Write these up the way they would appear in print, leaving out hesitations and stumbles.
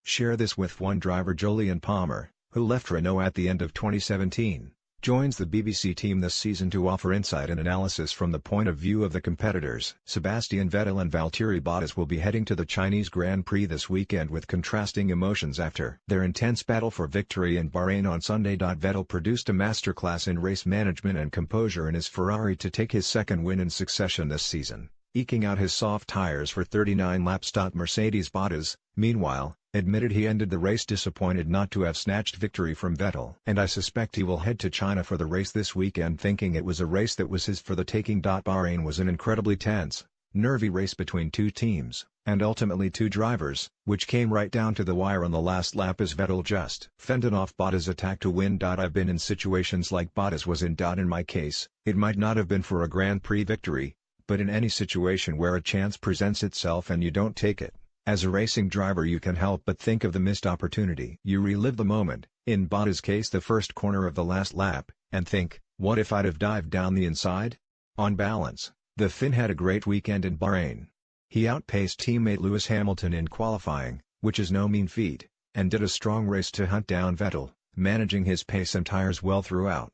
Share this with one driver. Jolyon Palmer, who left Renault at the end of 2017, joins the BBC team this season to offer insight and analysis from the point of view of the competitors. Sebastian Vettel and Valtteri Bottas will be heading to the Chinese Grand Prix this weekend with contrasting emotions after their intense battle for victory in Bahrain on Sunday. Vettel produced a masterclass in race management and composure in his Ferrari to take his second win in succession this season, eking out his soft tires for 39 laps. Mercedes Bottas, meanwhile, admitted he ended the race disappointed not to have snatched victory from Vettel. And I suspect he will head to China for the race this weekend thinking it was a race that was his for the taking. Bahrain was an incredibly tense, nervy race between two teams, and ultimately two drivers, which came right down to the wire on the last lap as Vettel just fended off Bottas' attack to win. I've been in situations like Bottas was in. In my case, it might not have been for a Grand Prix victory, but in any situation where a chance presents itself and you don't take it, as a racing driver you can help but think of the missed opportunity. You relive the moment, in Bottas' case the first corner of the last lap, and think, what if I'd have dived down the inside? On balance, the Finn had a great weekend in Bahrain. He outpaced teammate Lewis Hamilton in qualifying, which is no mean feat, and did a strong race to hunt down Vettel, managing his pace and tires well throughout.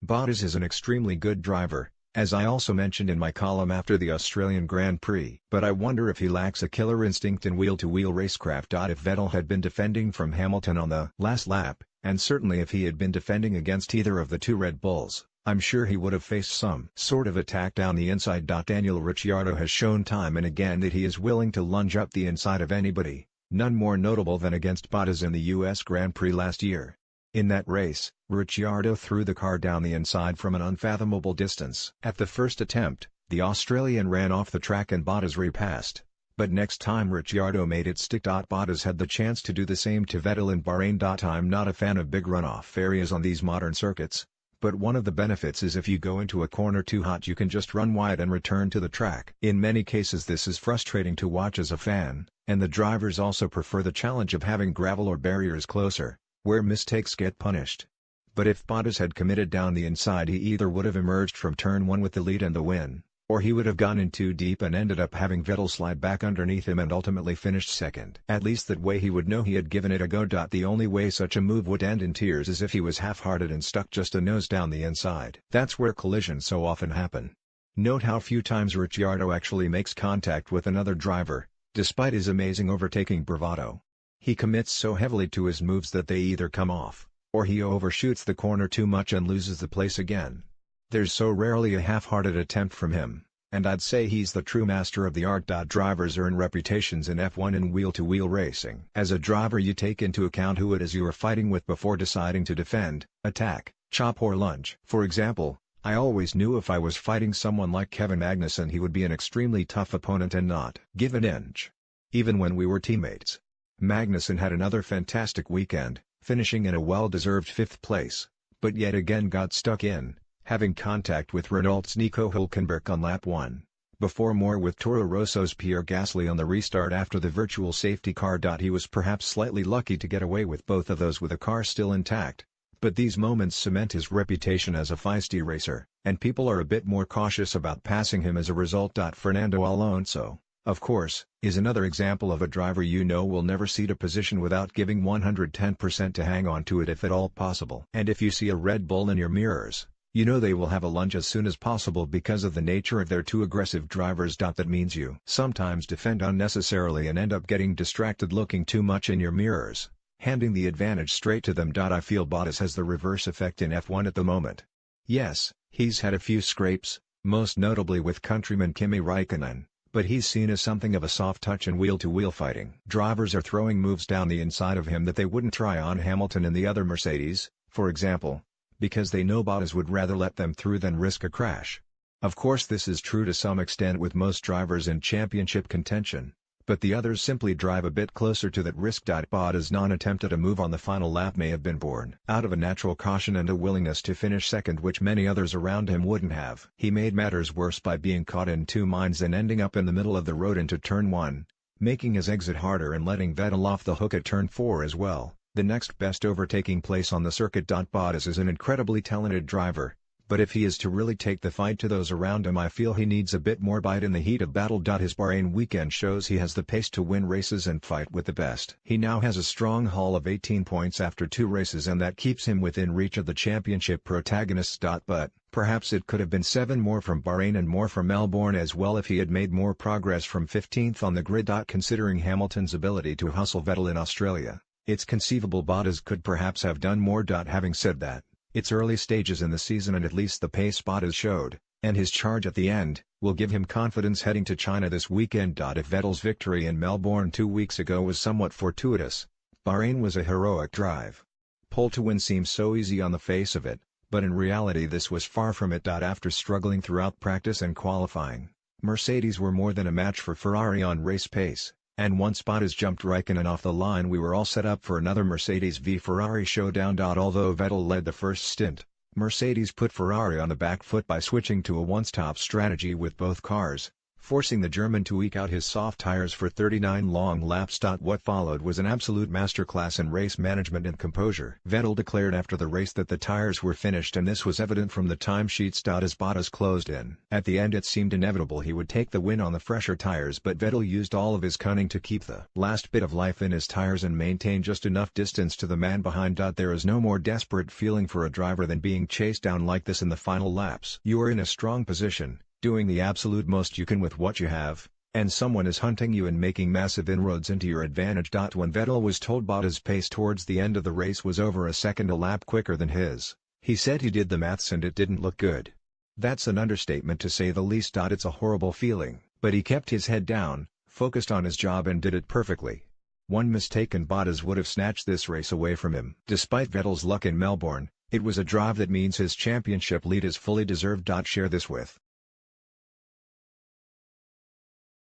Bottas is an extremely good driver, as I also mentioned in my column after the Australian Grand Prix. But I wonder if he lacks a killer instinct in wheel-to-wheel racecraft. If Vettel had been defending from Hamilton on the last lap, and certainly if he had been defending against either of the two Red Bulls, I'm sure he would have faced some sort of attack down the inside. Daniel Ricciardo has shown time and again that he is willing to lunge up the inside of anybody, none more notable than against Bottas in the US Grand Prix last year. In that race, Ricciardo threw the car down the inside from an unfathomable distance. At the first attempt, the Australian ran off the track and Bottas repassed. But next time Ricciardo made it stick. Bottas had the chance to do the same to Vettel in Bahrain. I'm not a fan of big runoff areas on these modern circuits, but one of the benefits is if you go into a corner too hot you can just run wide and return to the track. In many cases this is frustrating to watch as a fan, and the drivers also prefer the challenge of having gravel or barriers closer, where mistakes get punished. But if Bottas had committed down the inside he either would have emerged from turn 1 with the lead and the win, or he would have gone in too deep and ended up having Vettel slide back underneath him and ultimately finished second. At least that way he would know he had given it a go. The only way such a move would end in tears is if he was half-hearted and stuck just a nose down the inside. That's where collisions so often happen. Note how few times Ricciardo actually makes contact with another driver, despite his amazing overtaking bravado. He commits so heavily to his moves that they either come off, or he overshoots the corner too much and loses the place again. There's so rarely a half-hearted attempt from him, and I'd say he's the true master of the art. Drivers earn reputations in F1 and wheel-to-wheel racing. As a driver you take into account who it is you are fighting with before deciding to defend, attack, chop or lunge. For example, I always knew if I was fighting someone like Kevin Magnussen he would be an extremely tough opponent and not give an inch. Even when we were teammates. Magnussen had another fantastic weekend, finishing in a well-deserved 5th place, but yet again got stuck in, having contact with Renault's Nico Hülkenberg on lap 1, before more with Toro Rosso's Pierre Gasly on the restart after the virtual safety car. He was perhaps slightly lucky to get away with both of those with the car still intact, but these moments cement his reputation as a feisty racer, and people are a bit more cautious about passing him as a result. Fernando Alonso, of course, is another example of a driver you know will never cede a position without giving 110% to hang on to it if at all possible. And if you see a Red Bull in your mirrors, you know they will have a lunge as soon as possible because of the nature of their two aggressive drivers. That means you sometimes defend unnecessarily and end up getting distracted looking too much in your mirrors, handing the advantage straight to them. I feel Bottas has the reverse effect in F1 at the moment. Yes, he's had a few scrapes, most notably with countryman Kimi Raikkonen, but he's seen as something of a soft touch in wheel-to-wheel fighting. Drivers are throwing moves down the inside of him that they wouldn't try on Hamilton and the other Mercedes, for example, because they know Bottas would rather let them through than risk a crash. Of course this is true to some extent with most drivers in championship contention, but the others simply drive a bit closer to that risk. Bottas' non-attempt at a move on the final lap may have been born out of a natural caution and a willingness to finish second which many others around him wouldn't have. He made matters worse by being caught in two minds and ending up in the middle of the road into turn 1, making his exit harder and letting Vettel off the hook at turn 4 as well, the next best overtaking place on the circuit. Bottas is an incredibly talented driver, but if he is to really take the fight to those around him I feel he needs a bit more bite in the heat of battle. His Bahrain weekend shows he has the pace to win races and fight with the best. He now has a strong haul of 18 points after 2 races and that keeps him within reach of the championship protagonists. But perhaps it could have been 7 more from Bahrain and more from Melbourne as well if he had made more progress from 15th on the grid. Considering Hamilton's ability to hustle Vettel in Australia, it's conceivable Bottas could perhaps have done more. Having said that, it's early stages in the season and at least the pace Bottas showed, and his charge at the end, will give him confidence heading to China this weekend. If Vettel's victory in Melbourne 2 weeks ago was somewhat fortuitous, Bahrain was a heroic drive. Pole to win seems so easy on the face of it, but in reality this was far from it. After struggling throughout practice and qualifying, Mercedes were more than a match for Ferrari on race pace, and once Bottas jumped Raikkonen off the line we were all set up for another Mercedes v Ferrari showdown. Although Vettel led the first stint, Mercedes put Ferrari on the back foot by switching to a one-stop strategy with both cars, forcing the German to eke out his soft tires for 39 long laps. What followed was an absolute masterclass in race management and composure. Vettel declared after the race that the tires were finished and this was evident from the timesheets. As Bottas closed in at the end it seemed inevitable he would take the win on the fresher tires, but Vettel used all of his cunning to keep the last bit of life in his tires and maintain just enough distance to the man behind. There is no more desperate feeling for a driver than being chased down like this in the final laps. You are in a strong position, doing the absolute most you can with what you have, and someone is hunting you and making massive inroads into your advantage. When Vettel was told Bottas' pace towards the end of the race was over a second a lap quicker than his, he said he did the maths and it didn't look good. That's an understatement to say the least. It's a horrible feeling, but he kept his head down, focused on his job and did it perfectly. One mistake and Bottas would have snatched this race away from him. Despite Vettel's luck in Melbourne, it was a drive that means his championship lead is fully deserved. Share this with